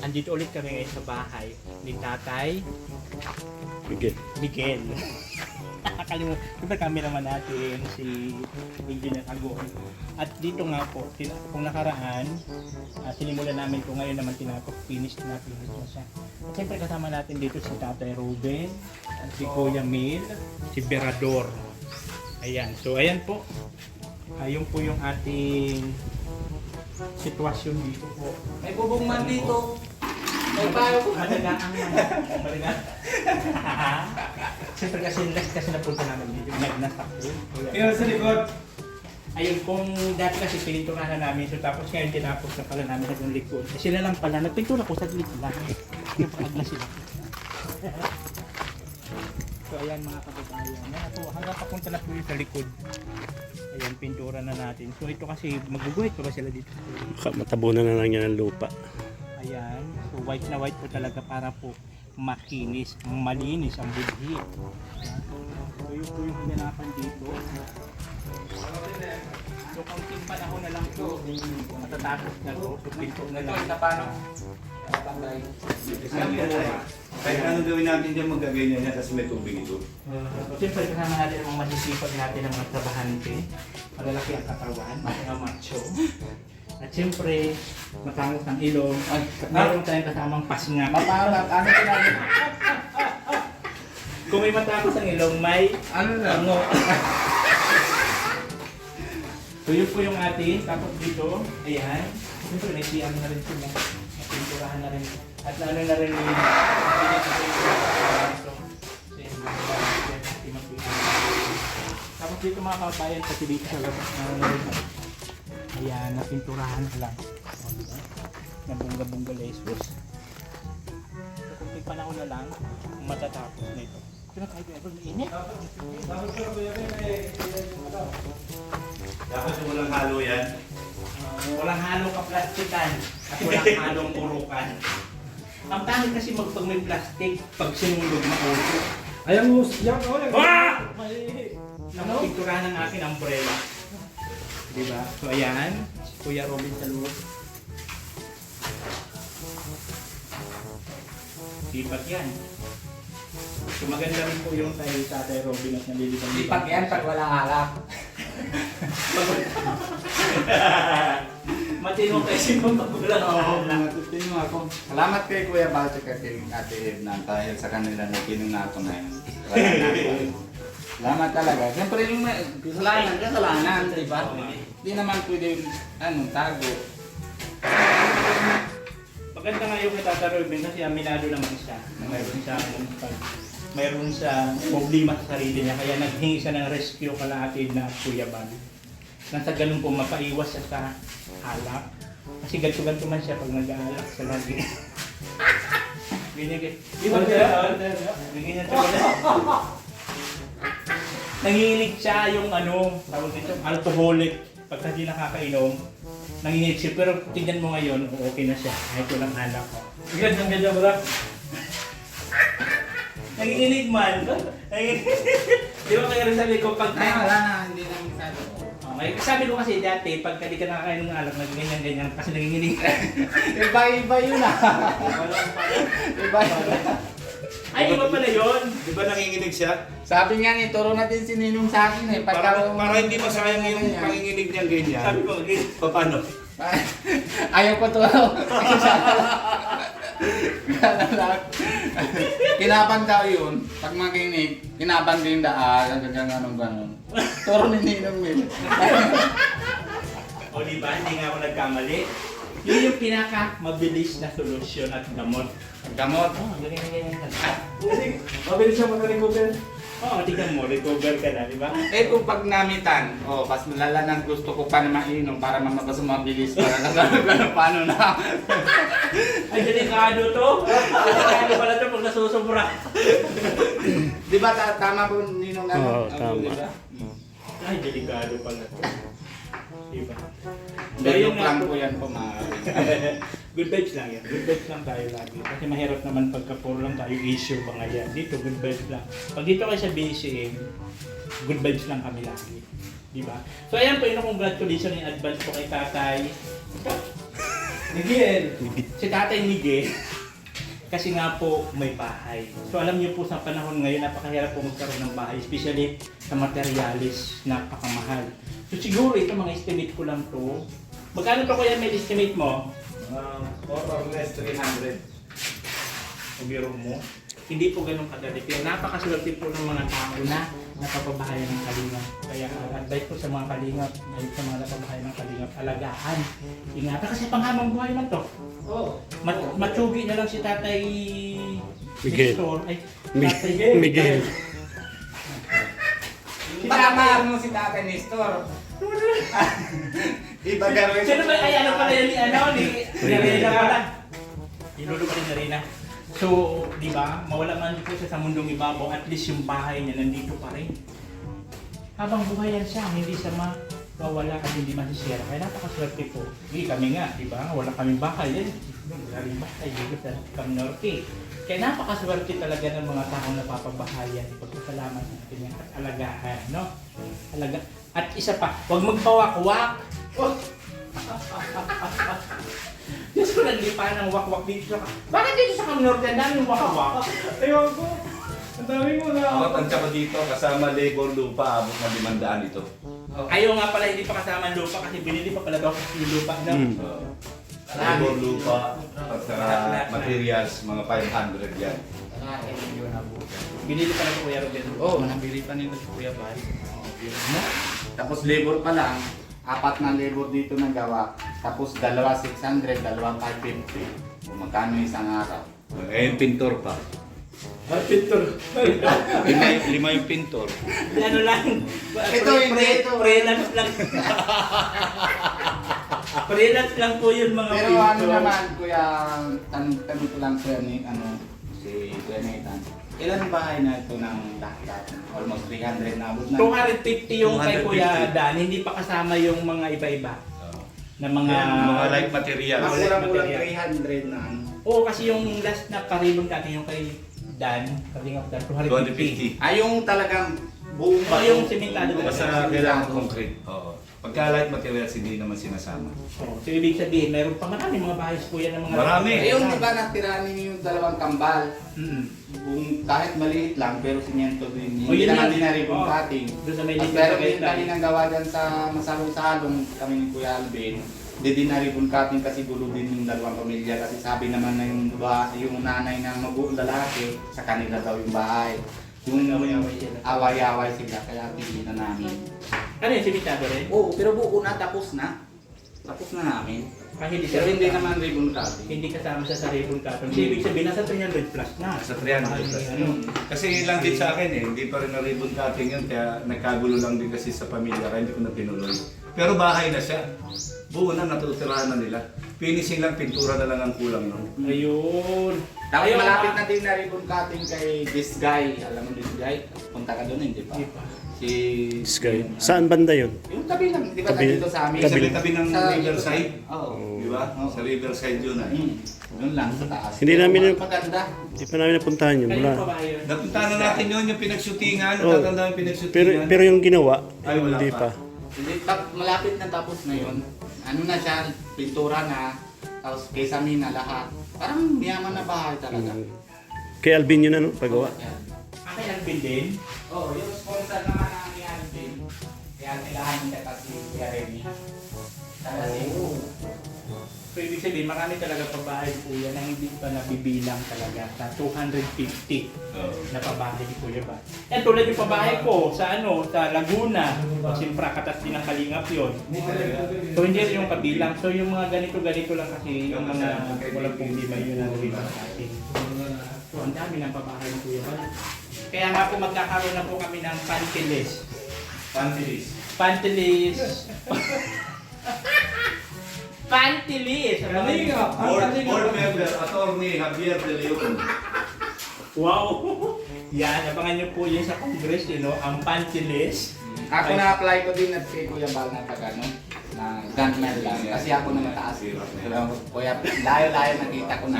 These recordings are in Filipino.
Andito ulit kami ngayon sa bahay ni Tatay Miguel. Nakakalimutan. Siyempre cameraman natin si Engineer Agon. At dito nga po, kung nakaraan, sinimulan namin kung ngayon naman finish na siya. At siyempre kasama natin dito si Tatay Ruben, at si Kuya Mil, si Berador. Ayan. So ayan po. Ayun po yung ating sitwasyon dito po. May bubong man dito. May payo po. Madagaan man. Siyempre kasi napunta namin dito. Nagnasak po. Pero sa likod. Ayun, kung dati kasi pininturahan na namin. So tapos ngayon tinapos na pala namin sa likod. Eh, sila lang pala. Nagpintura ko sa likod lang. Yung pangag na sila. So ayan mga kababayan. Ayan po, hanggang papunta na po yung sa likod. Ayan, pintura na natin. So ito kasi maguguhit pa ba sila dito? Matabunan na lang yan ng lupa. Ayan, so white na white po talaga para po makinis, malinis ang budhi. So yun po yung hinanapan dito. So kaunting panahon na lang po, matatapos na to. So pinto na lang. Ito, paano? Pantay. Kahit ano gawin natin dyan, magaganyan niya kasi may tubig ito. So siyempre kasama natin ang mga masisipag natin ng mga trabahante. Malalaki ang katawan, mga macho. At siyempre, matangos ang ilong. Meron tayong kasamang pasngak. Mapalat. Ano sinabi? Kung may matangos ang ilong, may Ano na? ano. So yun po yung atin. Tapos dito, ayan. Siyempre, may siyang na rin sila. Napinturahan na rin. At ano na rin yung tapos dito mga kabayan, pati dito sa labas na rin. Ayan, napinturahan na lang. O, diba? Nabungga-bungga lesos. So, kung may panahon na lang, matatapos na ito. Pero kahit ever mainit. Dapat yung walang halo yan. Walang halong kaplastikan at walang halong urukan. Ang pangit kasi pag may plastic, pag sinulog mauso. Ayaw mo, yan o. Napinturahan ng aking umbrella. Diba? So ayan, si Kuya Robin sa loob. Lipat yan. So maganda rin po yung tayo Tatay Robin at nalilipang. Lipat yan pag walang alak. Matinong kasi kung pag walang Natutin mo ako. Salamat kay Kuya Balto at kay Ate Edna dahil sa kanila na pinunato ngayon. Salamat talaga. Siyempre yung kasalanan, di ba? Hindi naman pwede, tago. Maganda nga yung Tatay Robin kasi aminado naman siya na mayroon siya problema sa sarili niya kaya naghingi siya ng rescue kalahati na Kuya Bal. Nasa ganun po mapaiwas siya sa alak. Kasi ganto-ganto man siya pag nag-aalak sa lagi. Binigay. Di ba siya? Binigay niya siya. Nanginginig siya yung tawag nito, alcoholic. Pagka di nakakainom, nanginginig siya. Pero tignan mo ngayon, okay na siya. Kahit walang alak. Ganda bro. Nanginginig man. Di ba kaya rin sabi ko, pag Wala na, hindi na masyado. okay. Sabi ko kasi dati, pagka di ka nakakainom ng alak, nag-ganyan-ganyan kasi nanginginig. Iba yun ah. Iba yun. Ay, iba pala yun. Di ba nanginginig siya? Sabi nga ni, turo natin si Ninong sa akin eh. Para hindi masayang yung panginginig niyang ganyan. Sabi ko, Paano? Ayaw ko turo. Kinaban daw yun. Pag makinig, kinaban ko yung daan. Ganun. Turo ni Ninong Mil. o diba, hindi nga ako nagkamali. Yun yung pinaka-mabilis na solusyon at gamot. Gamot. Ganyan ka. Mabilis siya mag-recover. Tignan mo, recover ka na, di ba? Eh kung pag namitan, pas malala ng gusto ko pa na mainom para mabilis para na paano na. Ay, delikado to. Delikado pala to pag nasusobra. Di ba tama po Ninong ano? Oo, tama. Diba? Ay, delikado pala to. Diba? Joke lang po yan po maaari. Good vibes lang yan. Good vibes lang tayo lagi. Kasi mahirap naman pagka puro lang tayo issue mga yan. Dito, good vibes lang. Pag dito kayo sa BCM, good vibes lang kami lagi. Diba? So ayan po, congratulations in advance po kay Tatay. Miguel. Si Tatay Miguel. Kasi nga po may bahay. So alam niyo po sa panahon ngayon, napakahirap po magkaroon ng bahay. Especially sa materialis, napakamahal. So siguro ito mga estimate ko lang to. Magkano to kaya may estimate mo? More or less 300. Biro mo. Hindi po ganun kadali. Kaya napakaswerte po ng mga tao na napapabahayan ng kalingap. Kaya advice po sa mga kalingap, sa mga napapabahayan ng kalingap, alagaan. Ingatan kasi panghamang buhay man to. Oo. Matsugi na lang si Tatay Miguel. Nestor. Ay, Mi- Tatay Miguel. Tama mo si Tatay Nestor. Iba gawin. Sino ba? Ay, ano pala yun? Ni Narena pala. Inulo pa rin Narena. So, di ba, mawala man po siya sa mundong ibabaw, at least yung bahay niya nandito pa rin. Habang buhay yan siya, hindi siya mawala at hindi masisira. Kaya napakaswerte po. Hindi kami nga, di ba? Wala kaming bahay yan. Wala rin bahay dito sa Camnorte. Kaya napakaswerte talaga ng mga taong napapabahayan. Pagpasalamat natin yan at alagaan, no? At isa pa, huwag magpawak-wak. Oh. Diyos ko, naglipa ng wak-wak dito sa... Bakit dito sa Camnorte? Ang daming wak-wak. Ayun ko. Ang dami mo na. Ako tansya ko dito, kasama labor lupa, abot na 500 ito. Ayaw nga pala, hindi pa kasama ang lupa kasi binili pa pala daw yung lupa, no? Mm. Labor lupa, at materials, mga 500 yan. Binili pa lang Kuya Robin. Oo, nabili pa nito si Kuya Bal. Tapos labor pa lang, 4 na labor dito na gawa. Tapos 2 600, 2 550. Kung magkano isang araw. Eh, yung pintor pa. Ay, pintor. 5 yung pintor. Ano lang? Ito, hindi ito. Freelance lang. Freelance lang po yun mga Pero ano naman, Kuya, tanong ko lang Kuya ni, si Kuya Nathan. Ilan bahay na ito ng lahat? Almost 300 na abot na. 250 yung kay 250. Kuya Dan, hindi pa kasama yung mga iba-iba. Na mga... Mga light materials. Kulang 300 na ano. Oo, kasi yung last na parilong natin yung kay Dan, Kalingap Dan, 250. 250. Yung talagang buong Oo, yung simentado. Basta kailangan concrete. Oo. Pagka light materials, hindi naman sinasama. So ibig sabihin, mayroon pa marami mga bahay po yan ng mga... Marami. Ayun, di ba natira ninyo yung 2 kambal? Kahit maliit lang, pero sinyento din. O, Hindi yun naman lang. din na ribbon Oo. cutting. Doon sa may At libre meron sa din Gaitlan. kami nang gawa dyan sa masalong-salong kami ni Kuya Alvin. Hindi din na ribbon cutting kasi gulo din yung 2 pamilya. Kasi sabi naman na yung nanay ng mabuong lalaki, sa kanila daw yung bahay. Yung Away-away sila. away-away sila, kaya pili na namin. Ano yung simentado rin? Oo, pero buo na, tapos na. Tapos na namin. Hindi Pero hindi naman ribbon cutting. hindi kasama siya sa ribbon cutting. So, ibig sabihin, nasa 300 plus na. Sa 300 plus. Ano? Kasi lang din sa akin hindi pa rin na ribbon cutting yun, kaya nagkagulo lang din kasi sa pamilya, kaya hindi ko na tinuloy. Pero bahay na siya. Buo na, natutirahan na nila. Finishing lang, pintura na lang ang kulang nun. Ayun. Tapos Ayun, malapit na din na ribbon cutting kay this guy. Alam mo this guy? Punta ka doon, hindi pa? Hindi pa. Si... This guy. Saan banda yun? Yung tabi lang, di ba Tabi- nandito sa amin? Sa tabi ng Sa- riverside. Oo. Di ba? Sa riverside yun ay. Doon lang sa taas. Hindi namin Pero yung- maganda. Hindi pa namin napuntahan yun. Kayo Wala. pa ba yun? Napuntahan na natin yun, yung pinagshootingan. Oh. Natatanda yung pinagshootingan. Pero yung ginawa, Ay, wala hindi pa. pa. Hindi, malapit na tapos na yun. Ano na siya, pintura na. Tapos kesame na lahat. Parang mayaman na bahay talaga. Kay Alvin yun ano, pagawa. Yan. Akin ang bildin. Oo, yung sponsor naman ng ni Alvin. Kaya nilahan niya kasi Kuya Remy. So ibig sabihin, marami talaga pabahay po yan na hindi pa nabibilang talaga sa 250 na pabahay ni Kuya ba. Yan tulad yung pabahay ko sa sa Laguna. Siyempre katas din ng Kalingap yun. So hindi rin yung kabilang. So yung mga ganito-ganito lang kasi yung mga walang problema yun ang riba natin. So ang dami ng pabahay ni Kuya ba. Kaya nga po magkakaroon na po kami ng pantilis. Pantilis. Pantilis. Pantilis. Board member, attorney Javier De Leon. Wow! Yan, abangan niyo po yun sa Congress, ang pantilis. Ako na-apply ko din at kay Kuya Bal na taga, no? Na gunman lang. Kasi ako na mataas. Pero Kuya, layo-layo nakita ko na.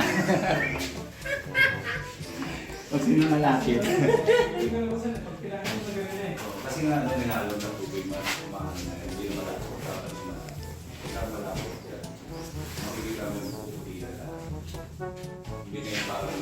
Kung sino malapit. Kasi nga, nilalog na tubig, hindi naman ako dapat na malapot yan. Makikita mo yung puputi na lang. Hindi na yung parang